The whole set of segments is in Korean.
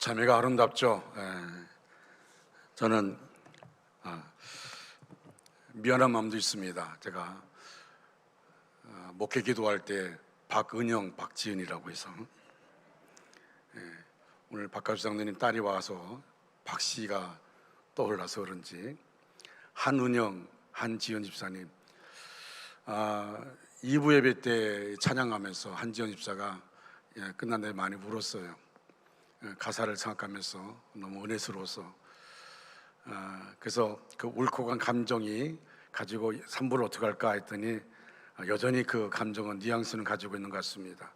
자매가 아름답죠. 저는 미안한 마음도 있습니다. 제가 목회 기도할 때 박은영, 박지은이라고 해서 오늘 박가수 장로님 딸이 와서 박씨가 떠올라서 그런지 한은영, 한지연 집사님 2부 예배 때 찬양하면서 한지연 집사가 끝난 날에 많이 울었어요. 가사를 생각하면서 너무 은혜스러워서 그래서 그 울컥 한 감정이 가지고 3부를 어떻게 할까 했더니 여전히 그 감정은 뉘앙스는 가지고 있는 것 같습니다.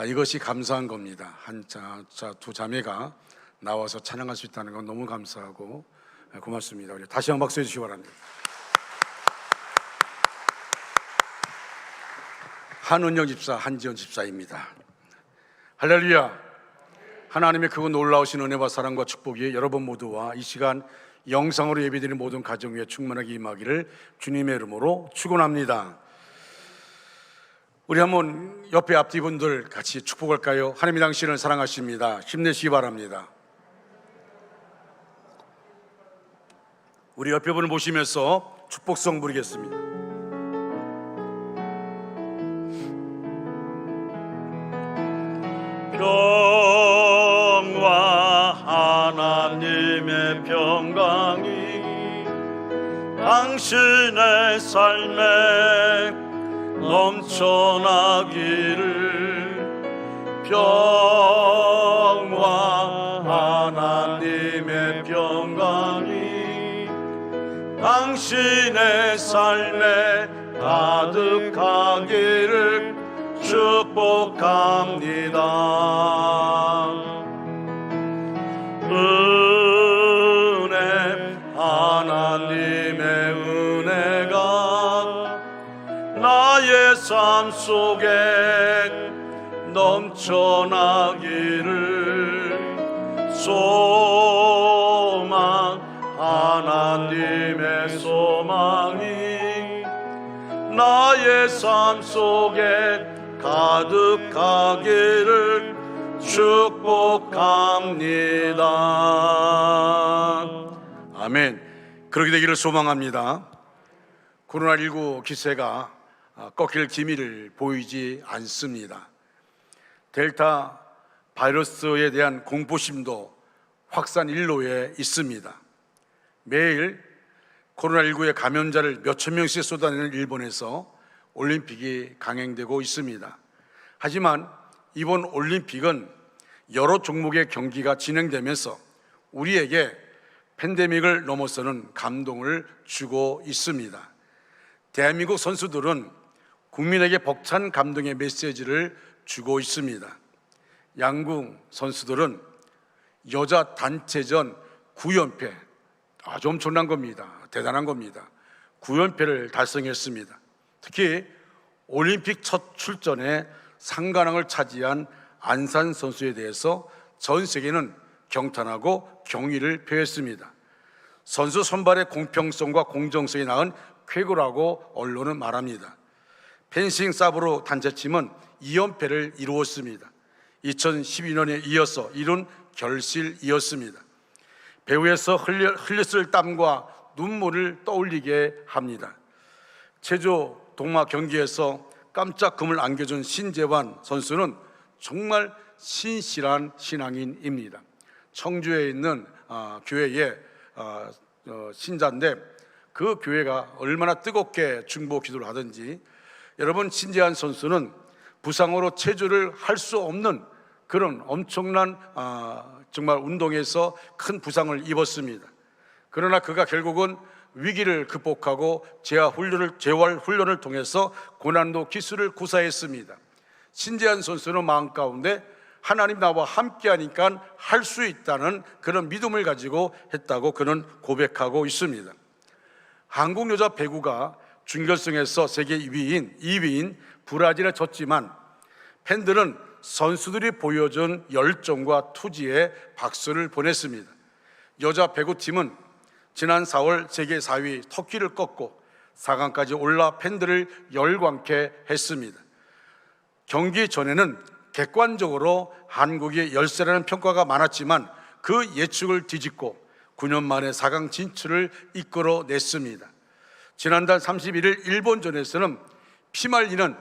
이것이 감사한 겁니다. 두 자매가 나와서 찬양할 수 있다는 건 너무 감사하고 고맙습니다. 우리 다시 한번 박수해 주시기 바랍니다. 한은영 집사, 한지연 집사입니다. 할렐루야. 하나님의 그 놀라우신 은혜와 사랑과 축복이 여러분 모두와 이 시간 영상으로 예배드리는 모든 가정 위에 충만하게 임하기를 주님의 이름으로 축원합니다. 우리 한번 옆에 앞뒤 분들 같이 축복할까요? 하나님이 당신을 사랑하십니다. 힘내시기 바랍니다. 우리 옆에 분을 보시면서 축복성 부르겠습니다. 평화 하나님의 평강이 당신의 삶에 넘쳐나기를. 평화 하나님의 평강이 당신의 삶에 가득하기를 축복합니다. 은혜, 하나님의 은혜가 나의 삶 속에 넘쳐나기를. 소망, 하나님의 소망이 나의 삶 속에 가득하기를 축복합니다. 아멘. 그렇게 되기를 소망합니다. 코로나19 기세가 꺾일 기미를 보이지 않습니다. 델타 바이러스에 대한 공포심도 확산 일로에 있습니다. 매일 코로나19의 감염자를 몇천 명씩 쏟아내는 일본에서 올림픽이 강행되고 있습니다. 하지만 이번 올림픽은 여러 종목의 경기가 진행되면서 우리에게 팬데믹을 넘어서는 감동을 주고 있습니다. 대한민국 선수들은 국민에게 벅찬 감동의 메시지를 주고 있습니다. 양궁 선수들은 여자 단체전 9연패, 아주 엄청난 겁니다. 대단한 겁니다. 9연패를 달성했습니다. 특히 올림픽 첫 출전에 상관왕을 차지한 안산 선수에 대해서 전 세계는 경탄하고 경의를 표했습니다. 선수 선발의 공평성과 공정성이 낳은 쾌거라고 언론은 말합니다. 펜싱 사브로 단체팀은 2연패를 이루었습니다. 2012년에 이어서 이룬 결실이었습니다. 배우에서 흘렸을 땀과 눈물을 떠올리게 합니다. 체조 동마 경기에서 깜짝 금을 안겨준 신재환 선수는 정말 신실한 신앙인입니다. 청주에 있는 교회의 신자인데 그 교회가 얼마나 뜨겁게 중보 기도를 하든지, 여러분, 신재환 선수는 부상으로 체조를 할 수 없는 그런 엄청난 정말 운동에서 큰 부상을 입었습니다. 그러나 그가 결국은 위기를 극복하고 재활훈련을 통해서 고난도 기술을 구사했습니다. 신재환 선수는 마음 가운데 하나님 나와 함께하니까 할 수 있다는 그런 믿음을 가지고 했다고 그는 고백하고 있습니다. 한국 여자 배구가 준결승에서 세계 2위인 브라질에 졌지만 팬들은 선수들이 보여준 열정과 투지에 박수를 보냈습니다. 여자 배구팀은 지난 4월 세계 4위 터키를 꺾고 4강까지 올라 팬들을 열광케 했습니다. 경기 전에는 객관적으로 한국이 열세라는 평가가 많았지만 그 예측을 뒤집고 9년 만에 4강 진출을 이끌어냈습니다. 지난달 31일 일본전에서는 피말리는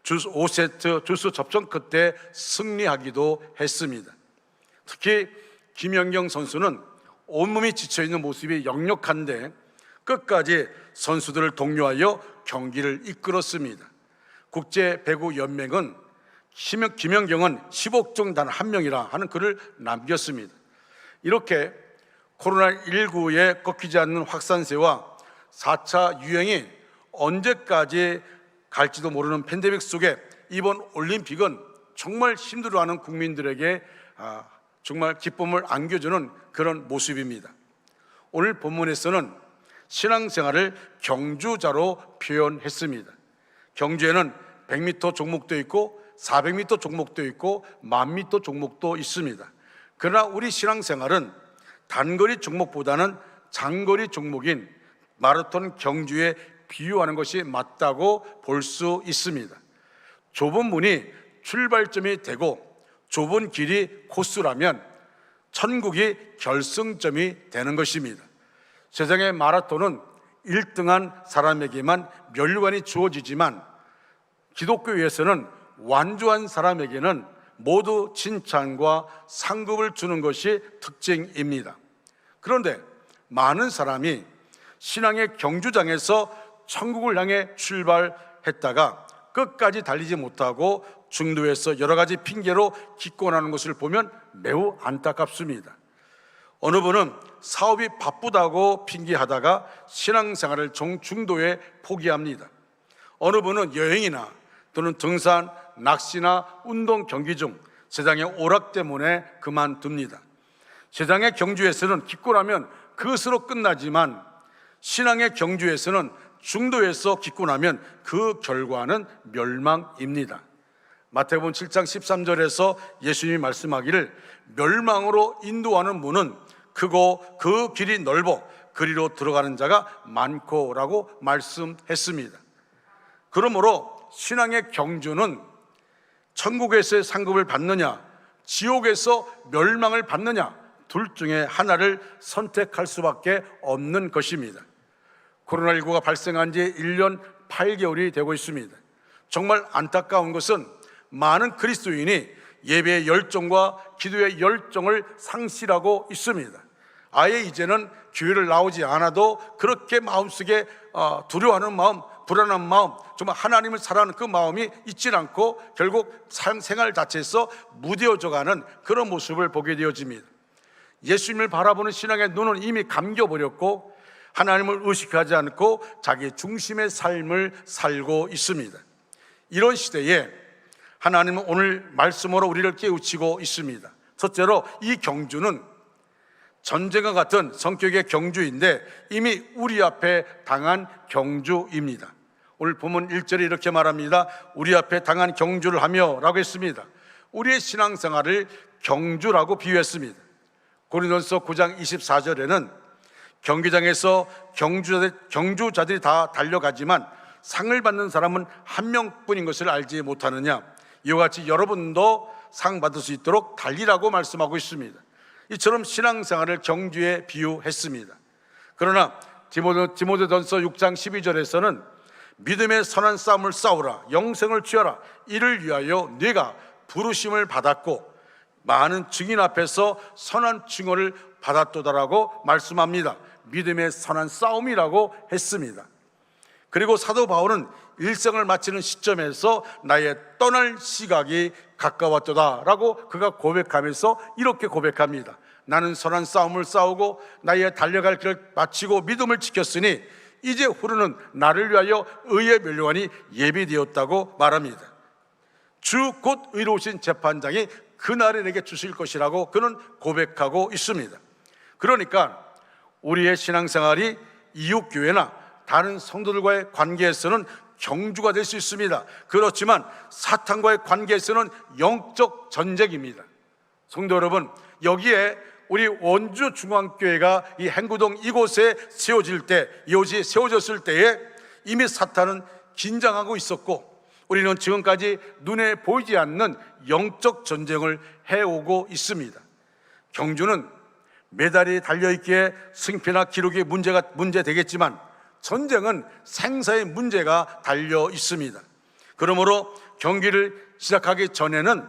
5세트 주스 접전 끝에 승리하기도 했습니다. 특히 김연경 선수는 온몸이 지쳐있는 모습이 역력한데 끝까지 선수들을 독려하여 경기를 이끌었습니다. 국제배구연맹은 김연경은 10억 중 단 한 명이라 하는 글을 남겼습니다. 이렇게 코로나19에 꺾이지 않는 확산세와 4차 유행이 언제까지 갈지도 모르는 팬데믹 속에 이번 올림픽은 정말 힘들어하는 국민들에게 정말 기쁨을 안겨주는 그런 모습입니다. 오늘 본문에서는 신앙생활을 경주자로 표현했습니다. 경주에는 100m 종목도 있고 400m 종목도 있고 1000m 종목도 있습니다. 그러나 우리 신앙생활은 단거리 종목보다는 장거리 종목인 마라톤 경주에 비유하는 것이 맞다고 볼 수 있습니다. 좁은 문이 출발점이 되고 좁은 길이 코스라면 천국이 결승점이 되는 것입니다. 세상의 마라톤은 1등한 사람에게만 면류관이 주어지지만 기독교에서는 완주한 사람에게는 모두 칭찬과 상급을 주는 것이 특징입니다. 그런데 많은 사람이 신앙의 경주장에서 천국을 향해 출발했다가 끝까지 달리지 못하고 중도에서 여러 가지 핑계로 기권하는 것을 보면 매우 안타깝습니다. 어느 분은 사업이 바쁘다고 핑계하다가 신앙생활을 중도에 포기합니다. 어느 분은 여행이나 또는 등산, 낚시나 운동 경기 중 세상의 오락 때문에 그만둡니다. 세상의 경주에서는 기권하면 그것으로 끝나지만 신앙의 경주에서는 중도에서 기권하면 그 결과는 멸망입니다. 마태복음 7장 13절에서 예수님이 말씀하기를 멸망으로 인도하는 문은 크고 그 길이 넓어 그리로 들어가는 자가 많고 라고 말씀했습니다. 그러므로 신앙의 경주는 천국에서의 상급을 받느냐 지옥에서 멸망을 받느냐 둘 중에 하나를 선택할 수밖에 없는 것입니다. 코로나19가 발생한 지 1년 8개월이 되고 있습니다. 정말 안타까운 것은 많은 그리스도인이 예배의 열정과 기도의 열정을 상실하고 있습니다. 아예 이제는 교회를 나오지 않아도 그렇게 마음속에 두려워하는 마음, 불안한 마음, 정말 하나님을 사랑하는 그 마음이 있지 않고 결국 생활 자체에서 무뎌져가는 그런 모습을 보게 되어집니다. 예수님을 바라보는 신앙의 눈은 이미 감겨버렸고 하나님을 의식하지 않고 자기 중심의 삶을 살고 있습니다. 이런 시대에 하나님은 오늘 말씀으로 우리를 깨우치고 있습니다. 첫째로 이 경주는 전쟁과 같은 성격의 경주인데 이미 우리 앞에 당한 경주입니다. 오늘 본문 1절에 이렇게 말합니다. 우리 앞에 당한 경주를 하며 라고 했습니다. 우리의 신앙생활을 경주라고 비유했습니다. 고린도전서 9장 24절에는 경기장에서 경주자들이 다 달려가지만 상을 받는 사람은 한 명뿐인 것을 알지 못하느냐, 이와 같이 여러분도 상 받을 수 있도록 달리라고 말씀하고 있습니다. 이처럼 신앙생활을 경주에 비유했습니다. 그러나 디모데전서 6장 12절에서는 믿음의 선한 싸움을 싸우라, 영생을 취하라, 이를 위하여 네가 부르심을 받았고 많은 증인 앞에서 선한 증언을 받았도다라고 말씀합니다. 믿음의 선한 싸움이라고 했습니다. 그리고 사도 바울은 일생을 마치는 시점에서 나의 떠날 시각이 가까웠도다라고 그가 고백하면서 이렇게 고백합니다. 나는 선한 싸움을 싸우고 나의 달려갈 길을 마치고 믿음을 지켰으니 이제 후로는 나를 위하여 의의 면류관이 예비되었다고 말합니다. 주 곧 의로우신 재판장이 그날에 내게 주실 것이라고 그는 고백하고 있습니다. 그러니까 우리의 신앙생활이 이웃교회나 다른 성도들과의 관계에서는 경주가 될 수 있습니다. 그렇지만 사탄과의 관계에서는 영적 전쟁입니다. 성도 여러분, 여기에 우리 원주 중앙교회가 이 행구동 이곳에 세워졌을 때에 이미 사탄은 긴장하고 있었고 우리는 지금까지 눈에 보이지 않는 영적 전쟁을 해오고 있습니다. 경주는 메달이 달려있기에 승패나 기록이 문제되겠지만 전쟁은 생사의 문제가 달려 있습니다. 그러므로 경기를 시작하기 전에는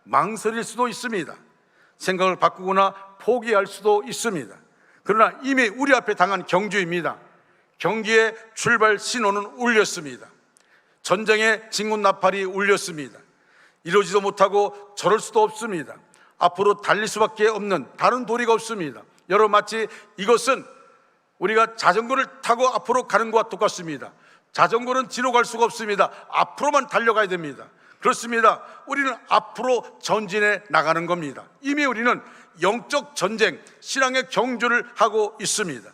망설일 수도 있습니다. 생각을 바꾸거나 포기할 수도 있습니다. 그러나 이미 우리 앞에 당한 경주입니다. 경기의 출발 신호는 울렸습니다. 전쟁의 진군 나팔이 울렸습니다. 이러지도 못하고 저럴 수도 없습니다. 앞으로 달릴 수밖에 없는 다른 도리가 없습니다. 여러분, 마치 이것은 우리가 자전거를 타고 앞으로 가는 것과 똑같습니다. 자전거는 뒤로 갈 수가 없습니다. 앞으로만 달려가야 됩니다. 그렇습니다. 우리는 앞으로 전진해 나가는 겁니다. 이미 우리는 영적 전쟁, 신앙의 경주를 하고 있습니다.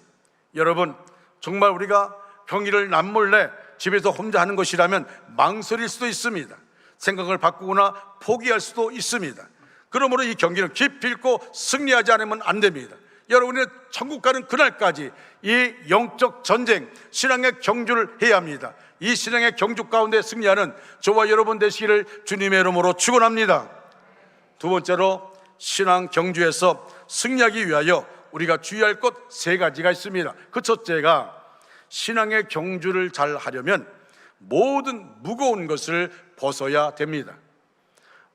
여러분, 정말 우리가 경기를 남몰래 집에서 혼자 하는 것이라면 망설일 수도 있습니다. 생각을 바꾸거나 포기할 수도 있습니다. 그러므로 이 경기는 깊이 있고 승리하지 않으면 안 됩니다. 여러분은 천국 가는 그날까지 이 영적 전쟁, 신앙의 경주를 해야 합니다. 이 신앙의 경주 가운데 승리하는 저와 여러분 되시기를 주님의 이름으로 축원합니다. 두 번째로, 신앙 경주에서 승리하기 위하여 우리가 주의할 것 세 가지가 있습니다. 그 첫째가, 신앙의 경주를 잘 하려면 모든 무거운 것을 벗어야 됩니다.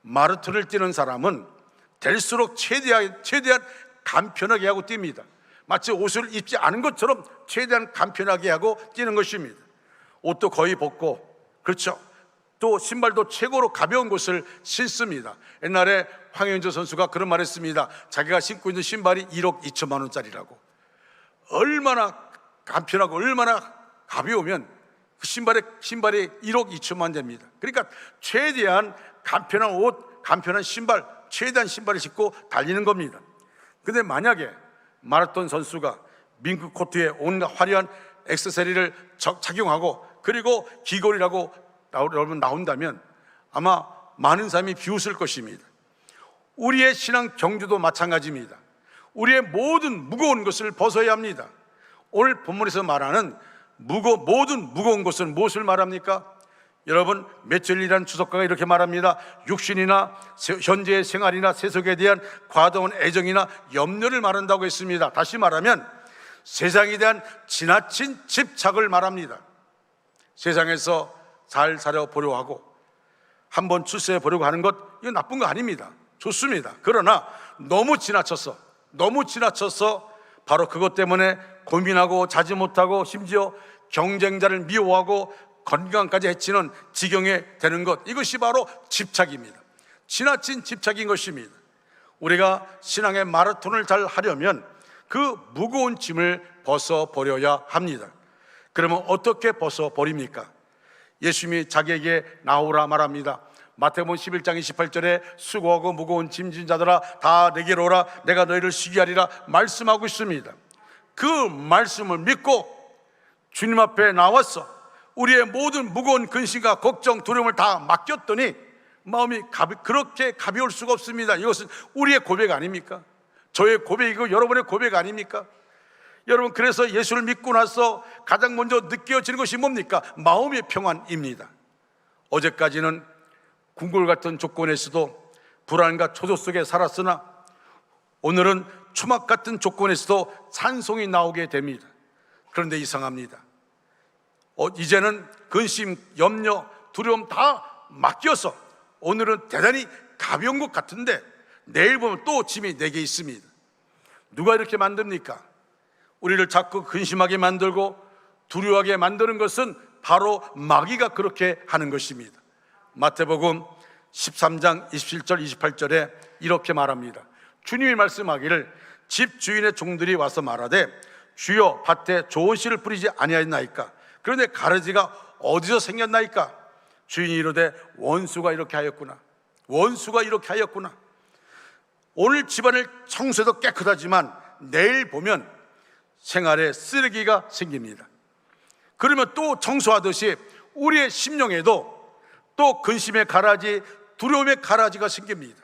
마라톤을 뛰는 사람은 될수록 최대한 간편하게 하고 뜁니다. 마치 옷을 입지 않은 것처럼 최대한 간편하게 하고 뛰는 것입니다. 옷도 거의 벗고, 그렇죠, 또 신발도 최고로 가벼운 것을 신습니다. 옛날에 황현조 선수가 그런 말 했습니다. 자기가 신고 있는 신발이 1억 2천만 원짜리라고. 얼마나 간편하고 얼마나 가벼우면 그 신발이 1억 2천만 원 됩니다. 그러니까 최대한 간편한 옷, 간편한 신발, 최대한 신발을 신고 달리는 겁니다. 근데 만약에 마라톤 선수가 밍크 코트에 온갖 화려한 액세서리를 착용하고 그리고 귀걸이라고 나온다면 아마 많은 사람이 비웃을 것입니다. 우리의 신앙 경주도 마찬가지입니다. 우리의 모든 무거운 것을 벗어야 합니다. 오늘 본문에서 말하는 모든 무거운 것은 무엇을 말합니까? 여러분, 메철리라는 주석가가 이렇게 말합니다. 육신이나 현재의 생활이나 세속에 대한 과도한 애정이나 염려를 말한다고 했습니다. 다시 말하면 세상에 대한 지나친 집착을 말합니다. 세상에서 잘 살아보려고 하고 한번 출세해 보려고 하는 것, 이건 나쁜 거 아닙니다. 좋습니다. 그러나 너무 지나쳐서 바로 그것 때문에 고민하고 자지 못하고 심지어 경쟁자를 미워하고 건강까지 해치는 지경에 되는 것, 이것이 바로 집착입니다. 지나친 집착인 것입니다. 우리가 신앙의 마라톤을 잘 하려면 그 무거운 짐을 벗어버려야 합니다. 그러면 어떻게 벗어버립니까? 예수님이 자기에게 나오라 말합니다. 마태복음 11장 28절에 수고하고 무거운 짐진 자들아 다 내게로 오라, 내가 너희를 쉬게 하리라 말씀하고 있습니다. 그 말씀을 믿고 주님 앞에 나와서 우리의 모든 무거운 근심과 걱정, 두려움을 다 맡겼더니 마음이 그렇게 가벼울 수가 없습니다. 이것은 우리의 고백 아닙니까? 저의 고백이고 여러분의 고백 아닙니까? 여러분, 그래서 예수를 믿고 나서 가장 먼저 느껴지는 것이 뭡니까? 마음의 평안입니다. 어제까지는 궁궐 같은 조건에서도 불안과 초조 속에 살았으나 오늘은 추막 같은 조건에서도 찬송이 나오게 됩니다. 그런데 이상합니다. 이제는 근심, 염려, 두려움 다 맡겨서 오늘은 대단히 가벼운 것 같은데 내일 보면 또 짐이 내게 있습니다. 누가 이렇게 만듭니까? 우리를 자꾸 근심하게 만들고 두려워하게 만드는 것은 바로 마귀가 그렇게 하는 것입니다. 마태복음 13장 27절 28절에 이렇게 말합니다. 주님이 말씀하기를 집 주인의 종들이 와서 말하되 주여 밭에 좋은 씨를 뿌리지 아니하였나이까? 그런데 가라지가 어디서 생겼나이까? 주인이 이르되 원수가 이렇게 하였구나. 원수가 이렇게 하였구나. 오늘 집안을 청소해도 깨끗하지만 내일 보면 생활에 쓰레기가 생깁니다. 그러면 또 청소하듯이 우리의 심령에도 또 근심의 가라지, 두려움의 가라지가 생깁니다.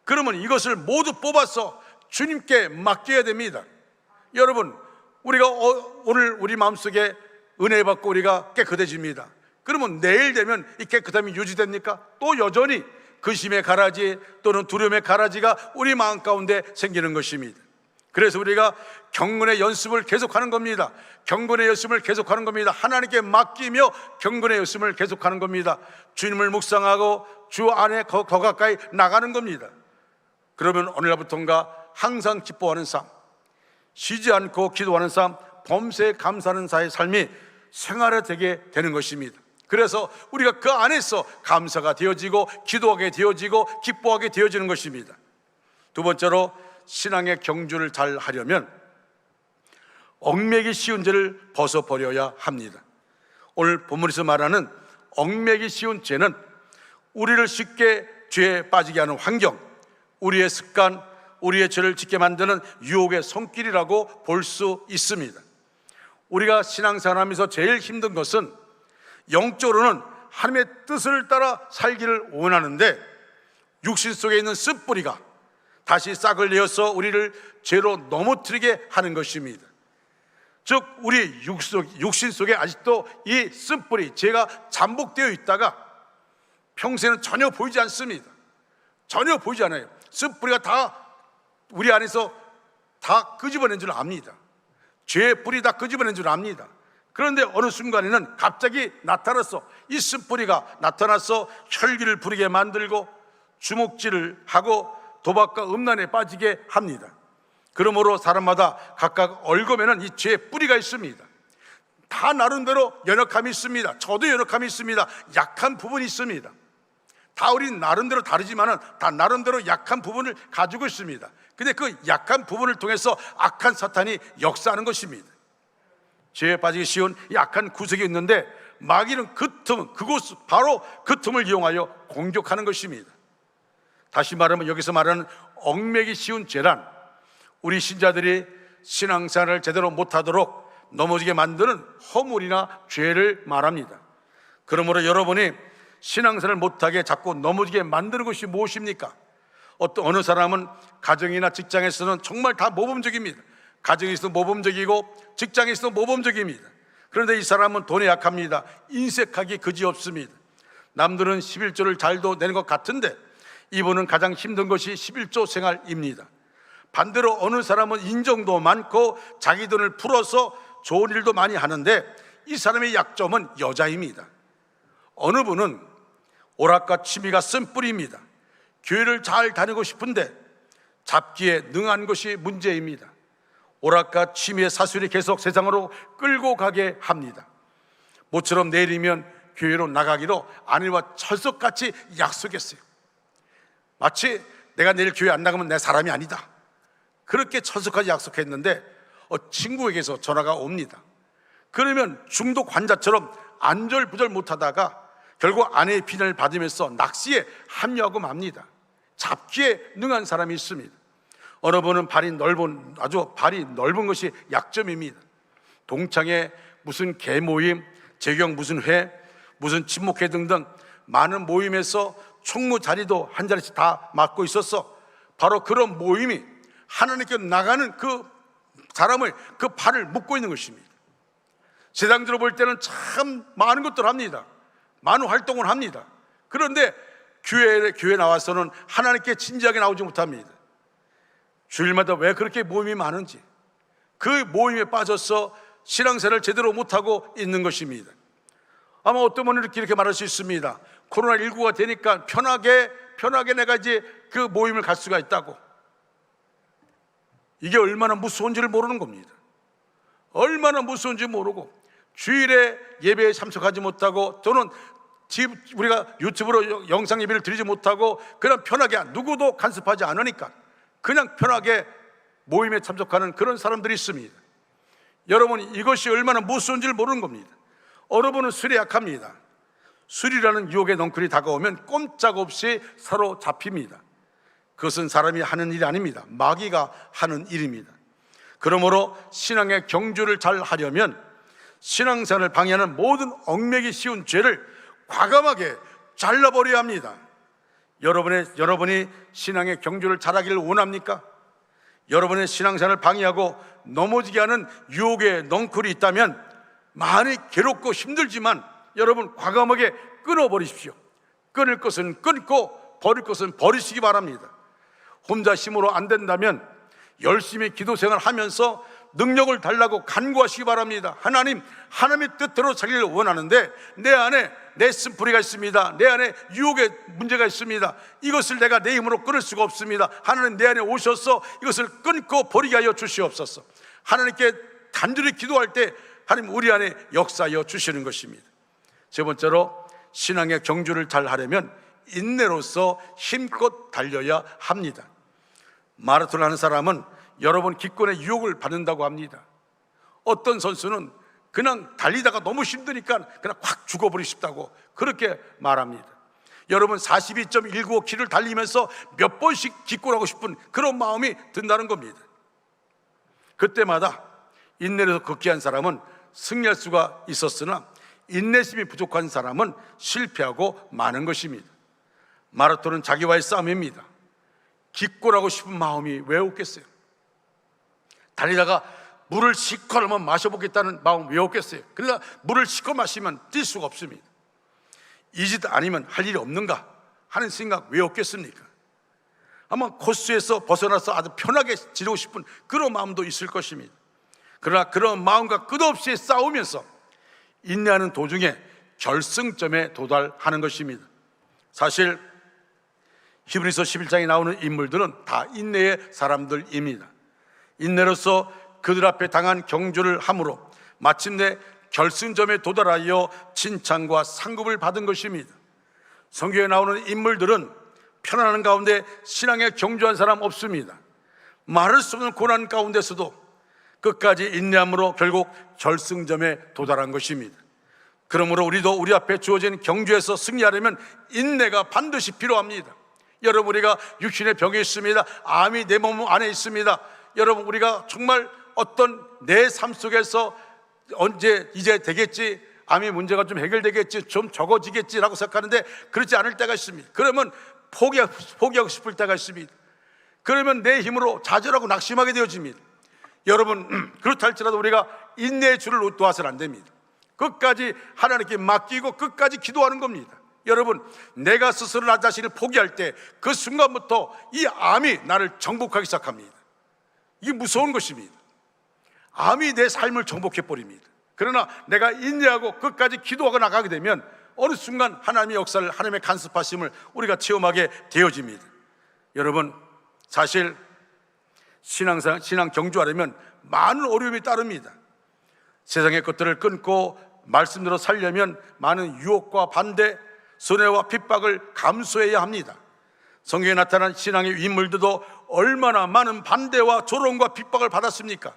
그러면 이것을 모두 뽑아서 주님께 맡겨야 됩니다. 여러분, 우리가 오늘 우리 마음속에 은혜 받고 우리가 깨끗해집니다. 그러면 내일 되면 이 깨끗함이 유지됩니까? 또 여전히 근심의 가라지 또는 두려움의 가라지가 우리 마음 가운데 생기는 것입니다. 그래서 우리가 경건의 연습을 계속하는 겁니다. 경건의 연습을 계속하는 겁니다. 하나님께 맡기며 경건의 연습을 계속하는 겁니다. 주님을 묵상하고 주 안에 더 가까이 나가는 겁니다. 그러면 오늘날부터인가 항상 기뻐하는 삶, 쉬지 않고 기도하는 삶, 범사에 감사하는 자의 삶이 생활화되게 되는 것입니다. 그래서 우리가 그 안에서 감사가 되어지고 기도하게 되어지고 기뻐하게 되어지는 것입니다. 두 번째로 신앙의 경주를 잘 하려면 얽매기 쉬운 죄를 벗어버려야 합니다. 오늘 본문에서 말하는 얽매기 쉬운 죄는 우리를 쉽게 죄에 빠지게 하는 환경, 우리의 습관, 우리의 죄를 짓게 만드는 유혹의 손길이라고 볼 수 있습니다. 우리가 신앙생활하면서 제일 힘든 것은 영적으로는 하나님의 뜻을 따라 살기를 원하는데 육신 속에 있는 쓴뿌리가 다시 싹을 내어서 우리를 죄로 넘어뜨리게 하는 것입니다. 즉 우리 육신 속에 아직도 이 쓴뿌리, 죄가 잠복되어 있다가 평소에는 전혀 보이지 않습니다. 전혀 보이지 않아요. 쓴뿌리가 다 우리 안에서 다 끄집어낸 줄 압니다. 죄의 뿌리 다 끄집어낸 줄 압니다. 그런데 어느 순간에는 갑자기 나타나서 이 쓴뿌리가 나타나서 혈기를 부리게 만들고 주먹질을 하고 도박과 음란에 빠지게 합니다. 그러므로 사람마다 각각 얽어매는 이 죄의 뿌리가 있습니다. 다 나름대로 연약함이 있습니다. 저도 연약함이 있습니다. 약한 부분이 있습니다. 다 우리 나름대로 다르지만은 다 나름대로 약한 부분을 가지고 있습니다. 근데 그 약한 부분을 통해서 악한 사탄이 역사하는 것입니다. 죄에 빠지기 쉬운 약한 구석이 있는데 마귀는 바로 그 틈을 이용하여 공격하는 것입니다. 다시 말하면 여기서 말하는 얽매기 쉬운 죄란 우리 신자들이 신앙생활을 제대로 못하도록 넘어지게 만드는 허물이나 죄를 말합니다. 그러므로 여러분이 신앙생활을 못하게 자꾸 넘어지게 만드는 것이 무엇입니까? 어느 사람은 가정이나 직장에서는 정말 다 모범적입니다. 가정에서도 모범적이고 직장에서도 모범적입니다. 그런데 이 사람은 돈에 약합니다. 인색하기 그지없습니다. 남들은 11조를 잘도 내는 것 같은데 이분은 가장 힘든 것이 11조 생활입니다. 반대로 어느 사람은 인정도 많고 자기 돈을 풀어서 좋은 일도 많이 하는데 이 사람의 약점은 여자입니다. 어느 분은 오락과 취미가 쓴뿌리입니다. 교회를 잘 다니고 싶은데 잡기에 능한 것이 문제입니다. 오락과 취미의 사슬이 계속 세상으로 끌고 가게 합니다. 모처럼 내일이면 교회로 나가기로 아내와 철석같이 약속했어요. 마치 내가 내일 교회 안 나가면 내 사람이 아니다, 그렇게 철석하게 약속했는데 친구에게서 전화가 옵니다. 그러면 중독 환자처럼 안절부절 못하다가 결국 아내의 비난을 받으면서 낚시에 합류하고 맙니다. 잡기에 능한 사람이 있습니다. 어느 분은 아주 발이 넓은 것이 약점입니다. 동창회 무슨 개모임, 재경 무슨 회, 무슨 친목회 등등 많은 모임에서 총무 자리도 한 자리씩 다 맡고 있었어. 바로 그런 모임이 하나님께 나가는 그 사람을 그 발을 묶고 있는 것입니다. 세상적으로 볼 때는 참 많은 것들을 합니다. 많은 활동을 합니다. 그런데 교회 나와서는 하나님께 진지하게 나오지 못합니다. 주일마다 왜 그렇게 모임이 많은지, 그 모임에 빠져서 신앙생활을 제대로 못하고 있는 것입니다. 아마 어떤 분은 이렇게 말할 수 있습니다. 코로나19가 되니까 편하게 내가 이제 그 모임을 갈 수가 있다고. 이게 얼마나 무서운지를 모르는 겁니다. 얼마나 무서운지 모르고 주일에 예배에 참석하지 못하고 또는 우리가 유튜브로 영상 예배를 드리지 못하고 그냥 편하게 누구도 간섭하지 않으니까 그냥 편하게 모임에 참석하는 그런 사람들이 있습니다. 여러분, 이것이 얼마나 무서운지를 모르는 겁니다. 어느 분은 술에 약합니다. 술이라는 유혹의 넝쿨이 다가오면 꼼짝없이 사로잡힙니다. 그것은 사람이 하는 일이 아닙니다. 마귀가 하는 일입니다. 그러므로 신앙의 경주를 잘 하려면 신앙생활을 방해하는 모든 얽매기 쉬운 죄를 과감하게 잘라버려야 합니다. 여러분이 신앙의 경주를 잘하기를 원합니까? 여러분의 신앙생활을 방해하고 넘어지게 하는 유혹의 넝쿨이 있다면 많이 괴롭고 힘들지만 여러분 과감하게 끊어버리십시오. 끊을 것은 끊고 버릴 것은 버리시기 바랍니다. 혼자 힘으로 안 된다면 열심히 기도 생활하면서 능력을 달라고 간구하시기 바랍니다. 하나님, 하나님의 뜻대로 살기를 원하는데 내 안에 내 쓴뿌리가 있습니다. 내 안에 유혹의 문제가 있습니다. 이것을 내가 내 힘으로 끊을 수가 없습니다. 하나님, 내 안에 오셔서 이것을 끊고 버리게 하여 주시옵소서. 하나님께 단둘이 기도할 때 하나님 우리 안에 역사하여 주시는 것입니다. 세 번째로, 신앙의 경주를 잘 하려면 인내로서 힘껏 달려야 합니다. 마라톤을 하는 사람은 여러 번 기권의 유혹을 받는다고 합니다. 어떤 선수는 그냥 달리다가 너무 힘드니까 그냥 확 죽어버리고 싶다고 그렇게 말합니다. 여러분 42.195km를 달리면서 몇 번씩 기권하고 싶은 그런 마음이 든다는 겁니다. 그때마다 인내로 걷기 한 사람은 승리할 수가 있었으나 인내심이 부족한 사람은 실패하고 마는 것입니다. 마라톤은 자기와의 싸움입니다. 기권하고 싶은 마음이 왜 없겠어요? 달리다가 물을 실컷 한번 마셔보겠다는 마음 왜 없겠어요? 그러나 물을 실컷 마시면 뛸 수가 없습니다. 이 짓 아니면 할 일이 없는가 하는 생각 왜 없겠습니까? 아마 코스에서 벗어나서 아주 편하게 지내고 싶은 그런 마음도 있을 것입니다. 그러나 그런 마음과 끝없이 싸우면서 인내하는 도중에 결승점에 도달하는 것입니다. 사실 히브리서 11장에 나오는 인물들은 다 인내의 사람들입니다. 인내로서 그들 앞에 당한 경주를 함으로 마침내 결승점에 도달하여 칭찬과 상급을 받은 것입니다. 성경에 나오는 인물들은 편안한 가운데 신앙에 경주한 사람 없습니다. 말할 수 없는 고난 가운데서도 끝까지 인내함으로 결국 결승점에 도달한 것입니다. 그러므로 우리도 우리 앞에 주어진 경주에서 승리하려면 인내가 반드시 필요합니다. 여러분, 우리가 육신의 병이 있습니다. 암이 내 몸 안에 있습니다. 여러분, 우리가 정말 어떤 내 삶 속에서 언제 이제 되겠지, 암의 문제가 좀 해결되겠지, 좀 적어지겠지라고 생각하는데 그렇지 않을 때가 있습니다. 그러면 포기하고 싶을 때가 있습니다. 그러면 내 힘으로 좌절하고 낙심하게 되어집니다. 여러분, 그렇다 할지라도 우리가 인내의 줄을 놓아서는 안 됩니다. 끝까지 하나님께 맡기고 끝까지 기도하는 겁니다. 여러분, 내가 스스로 나 자신을 포기할 때 그 순간부터 이 암이 나를 정복하기 시작합니다. 이게 무서운 것입니다. 암이 내 삶을 정복해버립니다. 그러나 내가 인내하고 끝까지 기도하고 나가게 되면 어느 순간 하나님의 역사를, 하나님의 간섭하심을 우리가 체험하게 되어집니다. 여러분, 사실 신앙 경주하려면 많은 어려움이 따릅니다. 세상의 것들을 끊고 말씀대로 살려면 많은 유혹과 반대, 손해와 핍박을 감수해야 합니다. 성경에 나타난 신앙의 인물들도 얼마나 많은 반대와 조롱과 핍박을 받았습니까?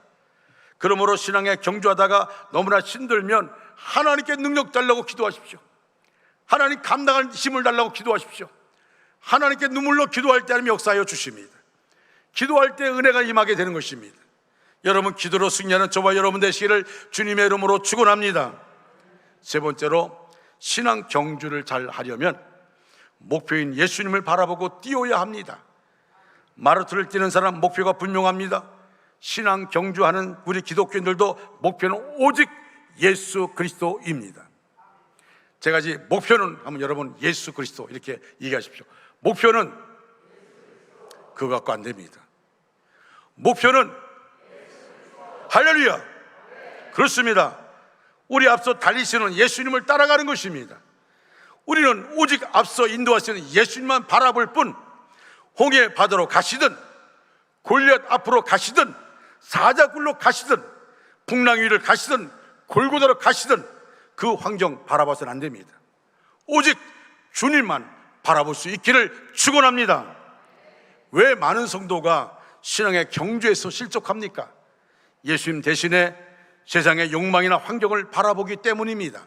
그러므로 신앙에 경주하다가 너무나 힘들면 하나님께 능력 달라고 기도하십시오. 하나님 감당할 힘을 달라고 기도하십시오. 하나님께 눈물로 기도할 때 하나님 역사하여 주십니다. 기도할 때 은혜가 임하게 되는 것입니다. 여러분, 기도로 승리하는 저와 여러분 되시기를 주님의 이름으로 축원합니다. 세 번째로, 신앙 경주를 잘 하려면 목표인 예수님을 바라보고 뛰어야 합니다. 마라톤을 뛰는 사람 목표가 분명합니다. 신앙 경주하는 우리 기독교인들도 목표는 오직 예수 그리스도입니다. 제가 이제 목표는 하면 여러분 예수 그리스도 이렇게 얘기하십시오. 목표는 그거 갖고 안 됩니다. 목표는 할렐루야, 그렇습니다. 우리 앞서 달리시는 예수님을 따라가는 것입니다. 우리는 오직 앞서 인도하시는 예수님만 바라볼 뿐, 홍해 바다로 가시든 골리앗 앞으로 가시든 사자굴로 가시든 풍랑 위를 가시든 골고다로 가시든 그 환경 바라봐서는 안 됩니다. 오직 주님만 바라볼 수 있기를 축원합니다. 왜 많은 성도가 신앙의 경주에서 실족합니까? 예수님 대신에 세상의 욕망이나 환경을 바라보기 때문입니다.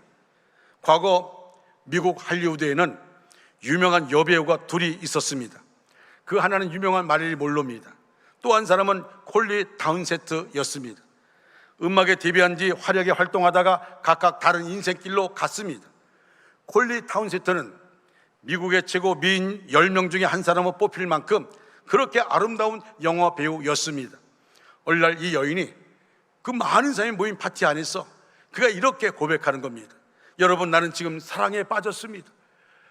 과거 미국 할리우드에는 유명한 여배우가 둘이 있었습니다. 그 하나는 유명한 마릴린 monroe입니다. 또 한 사람은 콜리 타운세트였습니다. 음악에 데뷔한 뒤 화려하게 활동하다가 각각 다른 인생길로 갔습니다. 콜리 타운세트는 미국의 최고 미인 10명 중에 한 사람으로 뽑힐 만큼 그렇게 아름다운 영화 배우였습니다. 어느 날 이 여인이 그 많은 사람이 모인 파티 안에서 그가 이렇게 고백하는 겁니다. 여러분, 나는 지금 사랑에 빠졌습니다.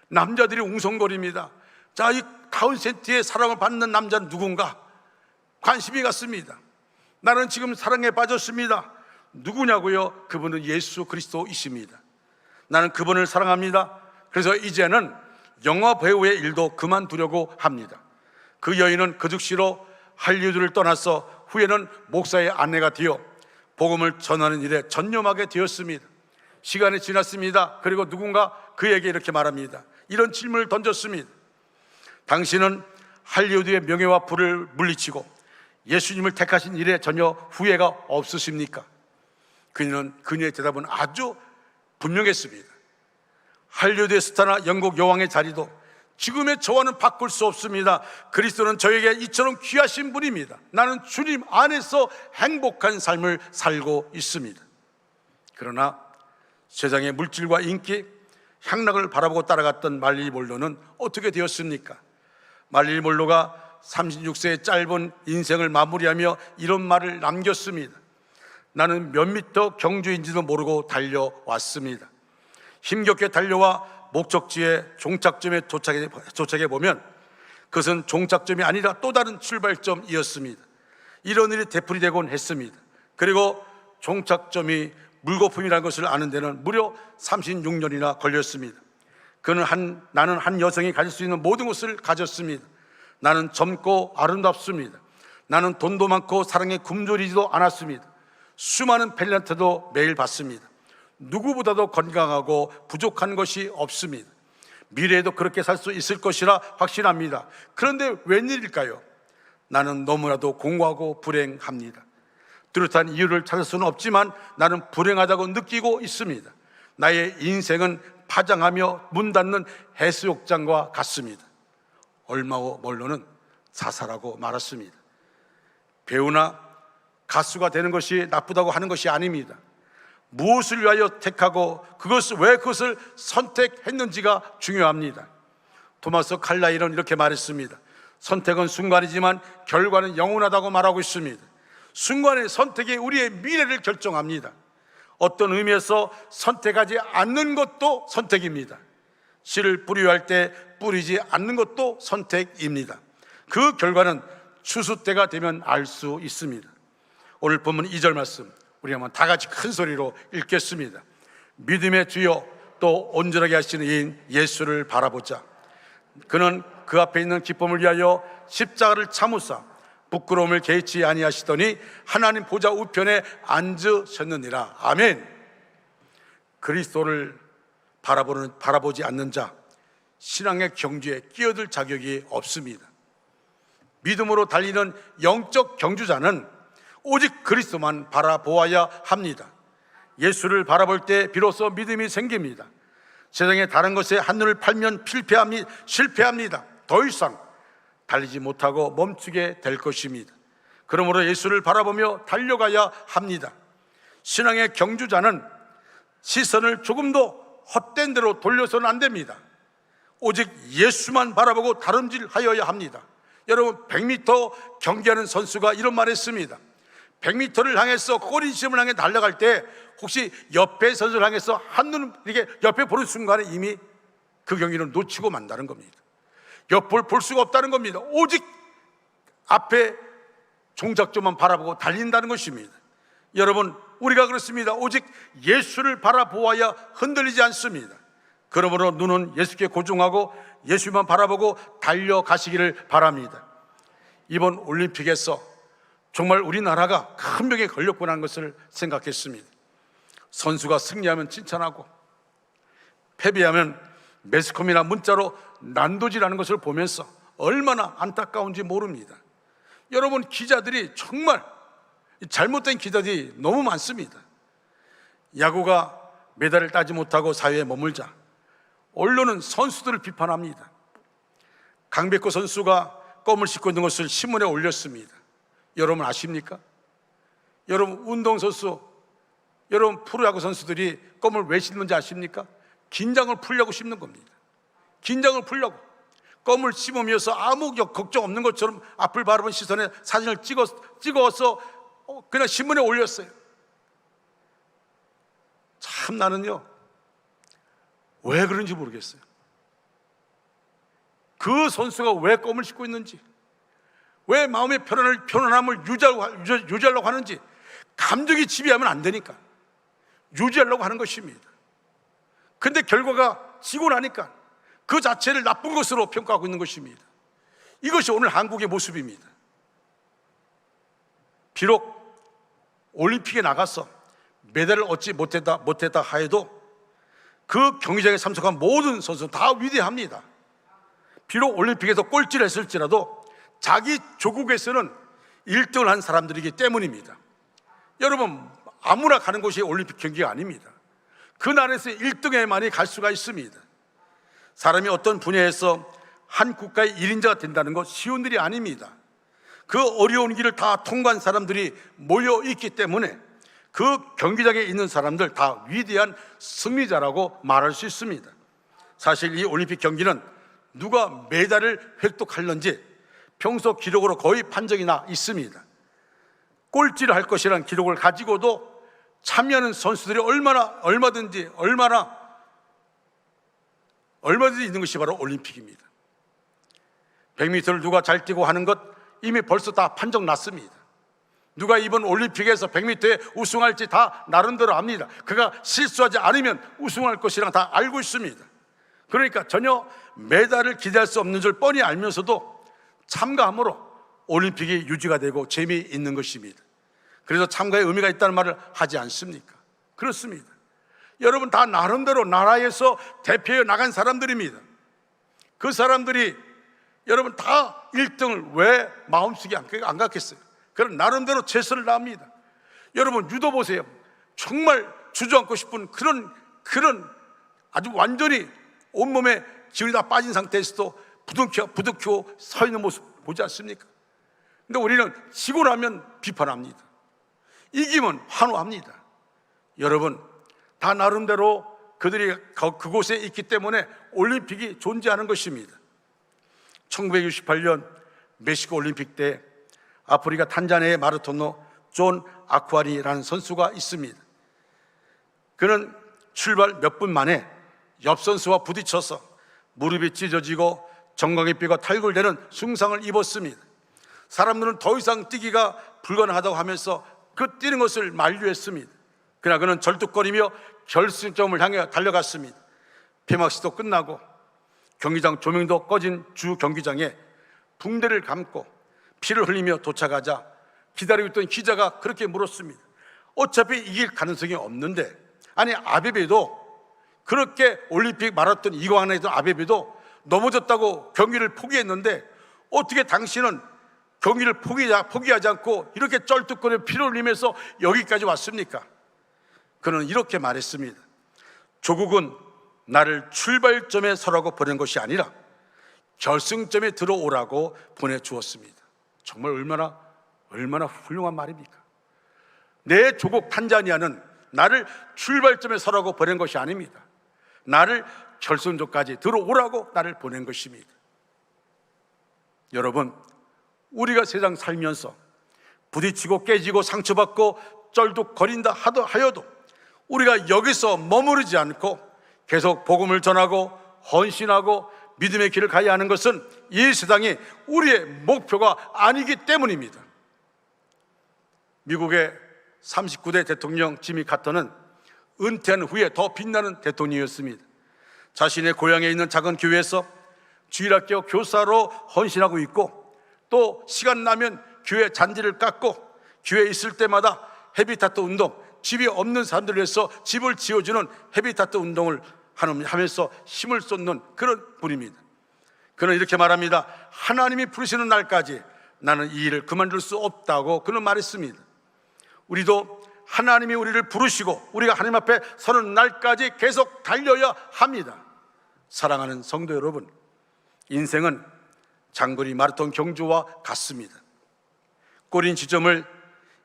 남자들이 웅성거립니다. 자, 이 다운센트의 사랑을 받는 남자는 누군가 관심이 갔습니다. 나는 지금 사랑에 빠졌습니다. 누구냐고요? 그분은 예수 그리스도이십니다. 나는 그분을 사랑합니다. 그래서 이제는 영화 배우의 일도 그만두려고 합니다. 그 여인은 그 즉시로 할리우드를 떠나서 후에는 목사의 아내가 되어 복음을 전하는 일에 전념하게 되었습니다. 시간이 지났습니다. 그리고 누군가 그에게 이렇게 말합니다. 이런 질문을 던졌습니다. 당신은 할리우드의 명예와 부를 물리치고 예수님을 택하신 일에 전혀 후회가 없으십니까? 그녀의 대답은 아주 분명했습니다. 할리우드의 스타나 영국 여왕의 자리도 지금의 저와는 바꿀 수 없습니다. 그리스도는 저에게 이처럼 귀하신 분입니다. 나는 주님 안에서 행복한 삶을 살고 있습니다. 그러나 세상의 물질과 인기, 향락을 바라보고 따라갔던 말릴 몰로는 어떻게 되었습니까? 말릴 몰로가 36세의 짧은 인생을 마무리하며 이런 말을 남겼습니다. 나는 몇 미터 경주인지도 모르고 달려왔습니다. 힘겹게 달려와 목적지의 종착점에 도착해 보면 그것은 종착점이 아니라 또 다른 출발점이었습니다. 이런 일이 되풀이되곤 했습니다. 그리고 종착점이 물거품이라는 것을 아는 데는 무려 36년이나 걸렸습니다. 나는 한 여성이 가질 수 있는 모든 것을 가졌습니다. 나는 젊고 아름답습니다. 나는 돈도 많고 사랑에 굶주리지도 않았습니다. 수많은 탤런트도 매일 받습니다. 누구보다도 건강하고 부족한 것이 없습니다. 미래에도 그렇게 살 수 있을 것이라 확신합니다. 그런데 웬일일까요? 나는 너무나도 공고하고 불행합니다. 뚜렷한 이유를 찾을 수는 없지만 나는 불행하다고 느끼고 있습니다. 나의 인생은 파장하며 문 닫는 해수욕장과 같습니다. 얼마 후 몰로는 자살하고 말았습니다. 배우나 가수가 되는 것이 나쁘다고 하는 것이 아닙니다. 무엇을 위하여 택하고 왜 그것을 선택했는지가 중요합니다. 토마스 칼라일은 이렇게 말했습니다. 선택은 순간이지만 결과는 영원하다고 말하고 있습니다. 순간의 선택이 우리의 미래를 결정합니다. 어떤 의미에서 선택하지 않는 것도 선택입니다. 씨를 뿌리할 때 뿌리지 않는 것도 선택입니다. 그 결과는 추수 때가 되면 알 수 있습니다. 오늘 본문 2절 말씀 우리 한번 다 같이 큰 소리로 읽겠습니다. 믿음의 주여 또 온전하게 하시는 이인 예수를 바라보자. 그는 그 앞에 있는 기쁨을 위하여 십자가를 참으사 부끄러움을 개의치 아니하시더니 하나님 보좌 우편에 앉으셨느니라. 아멘. 그리스도를 바라보지 않는 자, 신앙의 경주에 끼어들 자격이 없습니다. 믿음으로 달리는 영적 경주자는 오직 그리스도만 바라보아야 합니다. 예수를 바라볼 때 비로소 믿음이 생깁니다. 세상의 다른 것에 한눈을 팔면 실패합니다. 더 이상 달리지 못하고 멈추게 될 것입니다. 그러므로 예수를 바라보며 달려가야 합니다. 신앙의 경주자는 시선을 조금도 헛된 데로 돌려서는 안 됩니다. 오직 예수만 바라보고 다름질하여야 합니다. 여러분, 100m 경기하는 선수가 이런 말 했습니다. 100m를 향해서 꼬리심을 향해 달려갈 때 혹시 옆에 선수를 향해서 한눈 이렇게 옆에 보는 순간에 이미 그 경기를 놓치고 만다는 겁니다. 옆을 볼 수가 없다는 겁니다. 오직 앞에 종착점만 바라보고 달린다는 것입니다. 여러분, 우리가 그렇습니다. 오직 예수를 바라보아야 흔들리지 않습니다. 그러므로 눈은 예수께 고정하고 예수만 바라보고 달려가시기를 바랍니다. 이번 올림픽에서 정말 우리나라가 큰 벽에 걸렸구나 하는 것을 생각했습니다. 선수가 승리하면 칭찬하고 패배하면 매스컴이나 문자로 난도질하는 것을 보면서 얼마나 안타까운지 모릅니다. 여러분, 기자들이 정말 잘못된 기자들이 너무 많습니다. 야구가 메달을 따지 못하고 사회에 머물자 언론은 선수들을 비판합니다. 강백호 선수가 껌을 씹고 있는 것을 신문에 올렸습니다. 여러분 아십니까? 여러분, 운동선수, 여러분 프로야구 선수들이 껌을 왜 씹는지 아십니까? 긴장을 풀려고 씹는 겁니다. 긴장을 풀려고 껌을 씹으면서 아무 걱정 없는 것처럼 앞을 바라본 시선에 사진을 찍어서 그냥 신문에 올렸어요. 참 나는요, 왜 그런지 모르겠어요. 그 선수가 왜 껌을 씹고 있는지, 왜 마음의 편안함을 유지하려고 하는지, 감정이 지배하면 안 되니까 유지하려고 하는 것입니다. 근데 결과가 지고 나니까 그 자체를 나쁜 것으로 평가하고 있는 것입니다. 이것이 오늘 한국의 모습입니다. 비록 올림픽에 나가서 메달을 얻지 못했다 하여도 그 경기장에 참석한 모든 선수는 다 위대합니다. 비록 올림픽에서 꼴찌를 했을지라도 자기 조국에서는 1등을 한 사람들이기 때문입니다. 여러분, 아무나 가는 곳이 올림픽 경기가 아닙니다. 그 나라에서 1등에만이 갈 수가 있습니다. 사람이 어떤 분야에서 한 국가의 1인자가 된다는 것 쉬운 일이 아닙니다. 그 어려운 길을 다 통과한 사람들이 모여 있기 때문에 그 경기장에 있는 사람들 다 위대한 승리자라고 말할 수 있습니다. 사실 이 올림픽 경기는 누가 메달을 획득할는지 평소 기록으로 거의 판정이 나 있습니다. 꼴찌를 할 것이라는 기록을 가지고도 참여하는 선수들이 얼마든지 있는 것이 바로 올림픽입니다. 100m를 누가 잘 뛰고 하는 것 이미 벌써 다 판정 났습니다. 누가 이번 올림픽에서 100m에 우승할지 다 나름대로 압니다. 그가 실수하지 않으면 우승할 것이랑 다 알고 있습니다. 그러니까 전혀 메달을 기대할 수 없는 줄 뻔히 알면서도 참가함으로 올림픽이 유지가 되고 재미있는 것입니다. 그래서 참가의 의미가 있다는 말을 하지 않습니까? 그렇습니다. 여러분, 다 나름대로 나라에서 대표해 나간 사람들입니다. 그 사람들이 여러분 다 1등을 왜 마음속에 안 갖겠어요? 그런 나름대로 최선을 다합니다. 여러분, 유도 보세요. 정말 주저앉고 싶은 그런 아주 완전히 온몸에 기운이 다 빠진 상태에서도 부둥켜 서 있는 모습 보지 않습니까? 근데 우리는 지고 나면 비판합니다. 이기면 환호합니다. 여러분, 다 나름대로 그들이 그곳에 있기 때문에 올림픽이 존재하는 것입니다. 1968년 멕시코 올림픽 때 아프리카 탄자니아의 마라토너 존 아쿠아리라는 선수가 있습니다. 그는 출발 몇 분 만에 옆 선수와 부딪혀서 무릎이 찢어지고 정강이 뼈가 탈골되는 중상을 입었습니다. 사람들은 더 이상 뛰기가 불가능하다고 하면서 그 뛰는 것을 만류했습니다. 그러나 그는 절뚝거리며 결승점을 향해 달려갔습니다. 폐막식도 끝나고 경기장 조명도 꺼진 주 경기장에 붕대를 감고 피를 흘리며 도착하자 기다리고 있던 기자가 그렇게 물었습니다. 어차피 이길 가능성이 없는데, 아니 아베베도 그렇게 올림픽 마라톤 2관왕에 있던 아베베도 넘어졌다고 경기를 포기했는데 어떻게 당신은 경기를 포기하지 않고 이렇게 쩔뚝거리며 피를 흘리면서 여기까지 왔습니까? 그는 이렇게 말했습니다. 조국은 나를 출발점에 서라고 보낸 것이 아니라 결승점에 들어오라고 보내주었습니다. 정말 얼마나 훌륭한 말입니까? 내 조국 탄자니아는 나를 출발점에 서라고 보낸 것이 아닙니다. 나를 결승점까지 들어오라고 나를 보낸 것입니다. 여러분, 우리가 세상 살면서 부딪히고 깨지고 상처받고 쩔뚝거린다 하여도 우리가 여기서 머무르지 않고 계속 복음을 전하고 헌신하고 믿음의 길을 가야 하는 것은 이 세상이 우리의 목표가 아니기 때문입니다. 미국의 39대 대통령 지미 카터는 은퇴한 후에 더 빛나는 대통령이었습니다. 자신의 고향에 있는 작은 교회에서 주일학교 교사로 헌신하고 있고, 또 시간 나면 교회 잔디를 깎고 교회에 있을 때마다 헤비타트 운동, 집이 없는 사람들을 위해서 집을 지어주는 헤비타트 운동을 하면서 힘을 쏟는 그런 분입니다. 그는 이렇게 말합니다. 하나님이 부르시는 날까지 나는 이 일을 그만둘 수 없다고 그는 말했습니다. 우리도 하나님이 우리를 부르시고 우리가 하나님 앞에 서는 날까지 계속 달려야 합니다. 사랑하는 성도 여러분, 인생은 장거리 마라톤 경주와 같습니다. 꼬린 지점을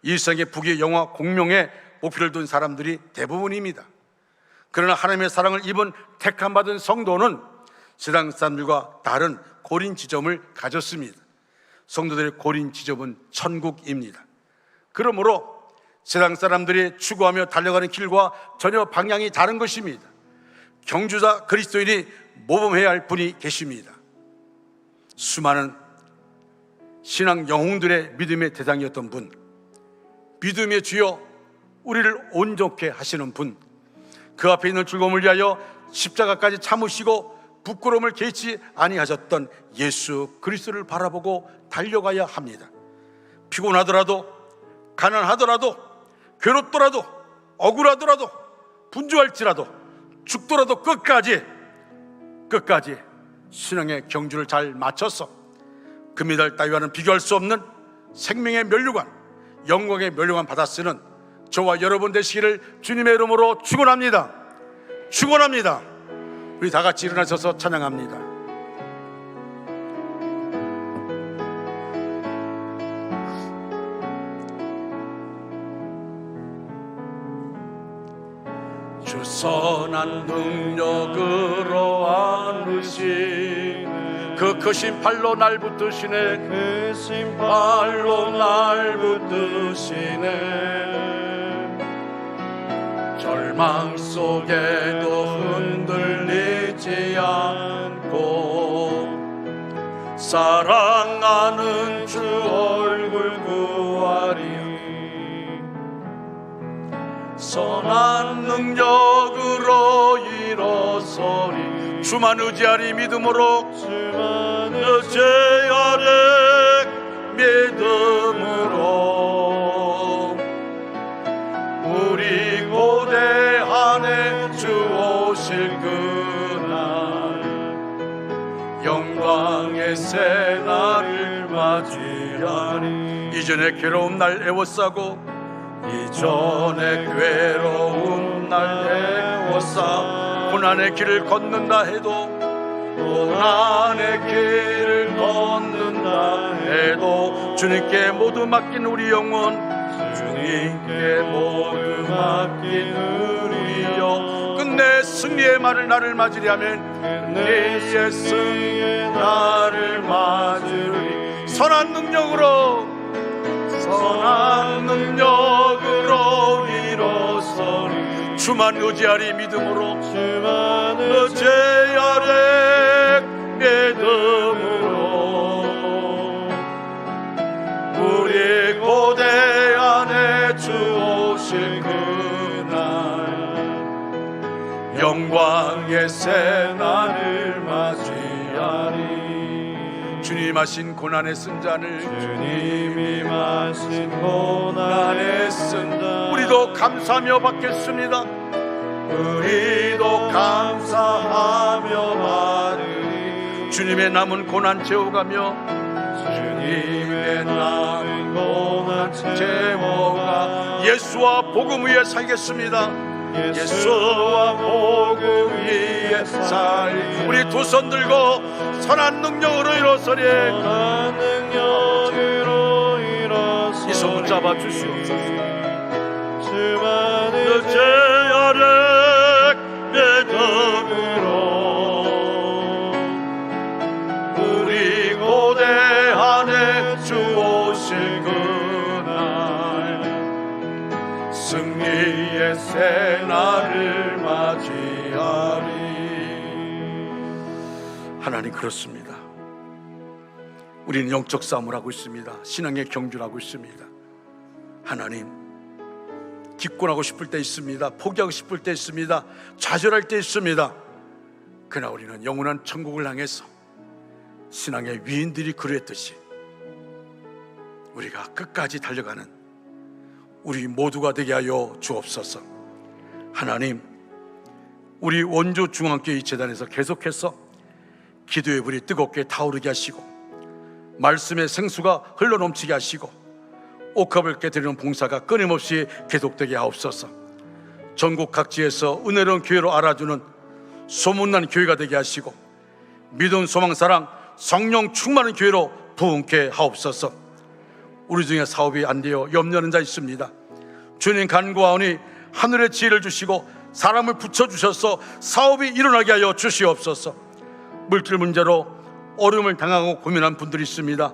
일생의 부귀 영화 공명에 목표를 둔 사람들이 대부분입니다. 그러나 하나님의 사랑을 입은 택함받은 성도는 세상 사람들과 다른 고린 지점을 가졌습니다. 성도들의 고린 지점은 천국입니다. 그러므로 세상 사람들이 추구하며 달려가는 길과 전혀 방향이 다른 것입니다. 경주자 그리스도인이 모범해야 할 분이 계십니다. 수많은 신앙 영웅들의 믿음의 대상이었던 분, 믿음의 주여 우리를 온전케 하시는 분, 그 앞에 있는 즐거움을 위하여 십자가까지 참으시고 부끄러움을 개치 아니하셨던 예수 그리스도를 바라보고 달려가야 합니다. 피곤하더라도, 가난하더라도, 괴롭더라도, 억울하더라도, 분주할지라도, 죽더라도 끝까지 신앙의 경주를 잘 마쳐서 금메달 따위와는 비교할 수 없는 생명의 면류관, 영광의 면류관 받아 쓰는 저와 여러분 되시기를 주님의 이름으로 축원합니다. 축원합니다. 우리 다 같이 일어나셔서 찬양합니다. 주 선한 능력으로 안으신 그 크신 팔로 날 붙드시네. 크신 팔로 날 붙드시네. 절망 속에도 흔들리지 않고 사랑하는 주 얼굴 구하리. 선한 능력으로 일어서리. 주만 의지하리 믿음으로. 주만 의지하리 믿음으로. 우리 고대 안에 주 오실 그날 영광의 새날을 맞이하리. 이전에 괴로운 날 애워싸고 이전에 괴로운 날 애워싸 고난의 길을 걷는다 해도 고난의 길을 걷는다 해도 주님께 모두 맡긴 우리 영혼, 주님께 모두 맡긴 우리 영 끝내 승리의 말을 나를 맞으리 하면 내 승리의 나를 맞으리. 선한 능력으로 일어서리. 주만 의지하리 믿음으로. 주만 의지하리 믿음으로. 우리 고대 안에 주 오실 그날 영광의 새날을 맞이하리. 주님 하신 고난의 쓴 잔을 주님이 마신 고난의 쓴 잔 우리도 감사하며 받겠습니다. 우리도 감사하며 받으리. 주님의 남은 고난 채워가며 주님의 남은 고난 채워가 예수와 복음 위에 살겠습니다. 예수와 복음 위에 살리. 우리 두 손 들고 선한 능력으로 일어서리. 선한 능력으로 일어서리. 이 손 붙잡아 주시옵소서. 주만 의지하리 믿음으로. 우리 고대 안에 주 오실 그날 승리의 새날을 맞이하리. 하나님 그렇습니다. 우리는 영적 싸움을 하고 있습니다. 신앙의 경주를 하고 있습니다. 하나님, 기권하고 싶을 때 있습니다. 포기하고 싶을 때 있습니다. 좌절할 때 있습니다. 그러나 우리는 영원한 천국을 향해서 신앙의 위인들이 그랬듯이 우리가 끝까지 달려가는 우리 모두가 되게 하여 주옵소서. 하나님, 우리 원주 중앙교회 재단에서 계속해서 기도의 불이 뜨겁게 타오르게 하시고 말씀의 생수가 흘러넘치게 하시고 옥합을 깨뜨리는 봉사가 끊임없이 계속되게 하옵소서. 전국 각지에서 은혜로운 교회로 알아주는 소문난 교회가 되게 하시고 믿음, 소망, 사랑, 성령 충만한 교회로 부흥케 하옵소서. 우리 중에 사업이 안 되어 염려하는 자 있습니다. 주님 간구하오니 하늘의 지혜를 주시고 사람을 붙여주셔서 사업이 일어나게 하여 주시옵소서. 물질 문제로 어려움을 당하고 고민한 분들이 있습니다.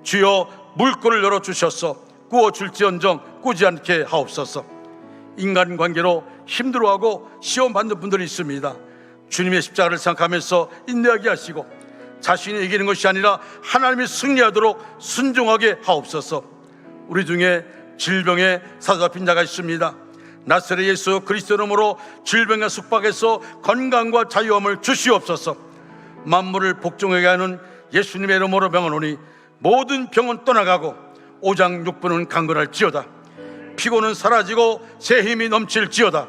주여 물꼬를 열어주셔서 구워줄지언정 꾸지 않게 하옵소서. 인간관계로 힘들어하고 시험받는 분들이 있습니다. 주님의 십자가를 생각하면서 인내하게 하시고 자신이 이기는 것이 아니라 하나님이 승리하도록 순종하게 하옵소서. 우리 중에 질병에 사로잡힌 자가 있습니다. 나사렛 예수 그리스도 이름으로 질병과 숙박에서 건강과 자유함을 주시옵소서. 만물을 복종하게 하는 예수님의 이름으로 명하노니 모든 병은 떠나가고 오장육부는 강건할지어다. 피고는 사라지고 새 힘이 넘칠지어다.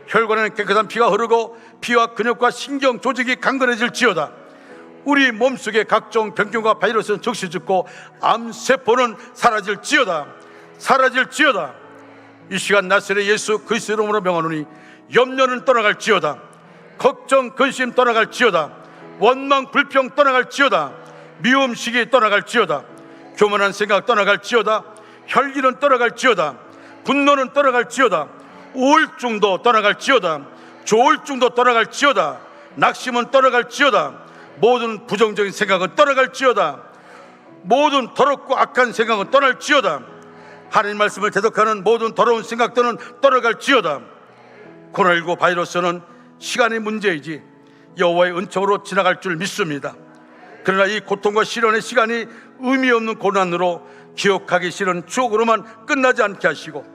혈관에는 깨끗한 피가 흐르고 피와 근육과 신경 조직이 강건해질지어다. 우리 몸속의 각종 병균과 바이러스는 즉시 죽고 암세포는 사라질지어다. 사라질지어다. 이 시간 나사렛 예수 그리스도 이름으로 명하노니 염려는 떠나갈지어다. 걱정 근심 떠나갈지어다. 원망 불평 떠나갈지어다. 미움 시기 떠나갈지어다. 교만한 생각 떠나갈지어다. 혈기는 떠나갈지어다. 분노는 떠나갈지어다. 우울증도 떠나갈지어다. 조울증도 떠나갈지어다. 낙심은 떠나갈지어다. 모든 부정적인 생각은 떠나갈지어다. 모든 더럽고 악한 생각은 떠날지어다. 하나님 말씀을 대적하는 모든 더러운 생각들은 떠나갈지어다. 코로나19 바이러스는 시간의 문제이지 여호와의 은총으로 지나갈 줄 믿습니다. 그러나 이 고통과 시련의 시간이 의미 없는 고난으로 기억하기 싫은 추억으로만 끝나지 않게 하시고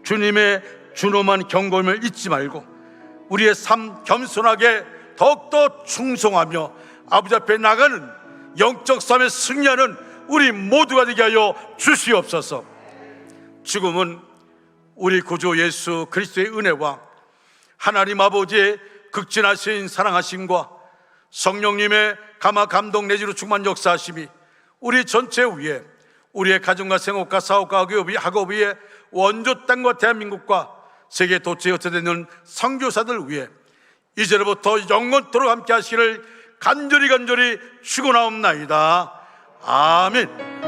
주님의 준엄한 경고임을 잊지 말고 우리의 삶 겸손하게 더욱더 충성하며 아버지 앞에 나가는 영적 삶에 승리하는 우리 모두가 되게 하여 주시옵소서. 지금은 우리 구주 예수 그리스도의 은혜와 하나님 아버지의 극진하신 사랑하심과 성령님의 감화 감동 내지로 충만 역사하심이 우리 전체 위에 우리의 가정과 생업과 사업과 학업 위에 원조 땅과 대한민국과 세계 도처에 흩어지는 선교사들 위해 이제로부터 영원토록 함께 하시기를 간절히 축원하옵나이다. 아멘.